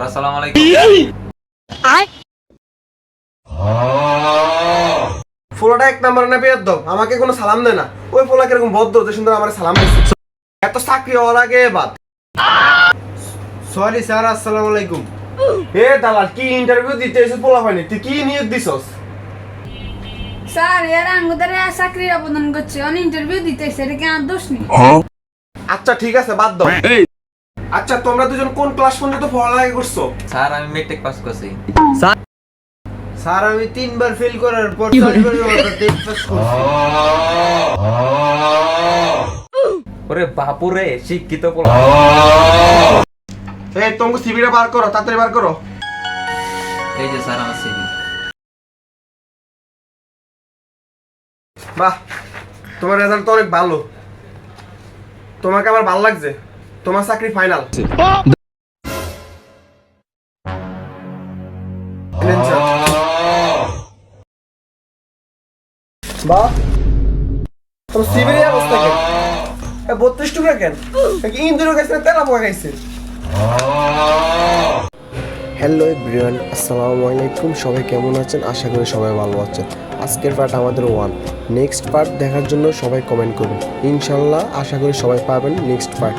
আসসালামু আলাইকুম। ফোলাটা এক নাম্বার না পেয়ে দাও, আমাকে কোনো সালাম দেয় না। ওই ফোলা কিরকম ভদ্র যে সুন্দর আমার সালাম দিচ্ছে। এত চাকরি হওয়ার আগে বাদ। সরি স্যার, আসসালামু আলাইকুম। এ দালাল, কি ইন্টারভিউ দিতে এসে পোলা হয়নি, তুই কি নিয়োগ দিছস? স্যার এর আঙ্গুদারে চাকরির আবেদন করছে, অন ইন্টারভিউ দিতেছে, এটা কি আর দোষ নেই? আচ্ছা ঠিক আছে, বাদ দাও। আচ্ছা তোমরা দুজন কোন ক্লাস পর্যন্ত পড়ালেখা করছো? স্যার আমি মেট্রিক পাস করছি। স্যার আমি 3 বার ফেল করার পর 4 বার টেস্ট পাস করছি। ওরে বাপুরে, শিক্ষিত পোলা। এই তোমাকে সিভিটা বার করো, তাড়াতাড়ি বার করো। এই যে স্যার আমার সিভি। বাহ, তোমার রেজাল্ট তো অনেক ভালো, তোমাকে আমার ভালো লাগছে। তোমার চাকরি ফাইনাল। বাহ, তোমার সিভির এই অবস্থা কেন? 32 টুকরা কেন? কি ইন্দুর গাইছে না তেলা পোকা গাইছে? হ্যালো এভরিওয়ান, আসসালামু আলাইকুম। সবাই কেমন আছেন? আশা করি সবাই ভালো আছেন। আজকের পার্ট আমাদের 1, নেক্সট পার্ট দেখার জন্য সবাই কমেন্ট করুন। ইনশাল্লাহ আশা করি সবাই পাবেন নেক্সট পার্ট।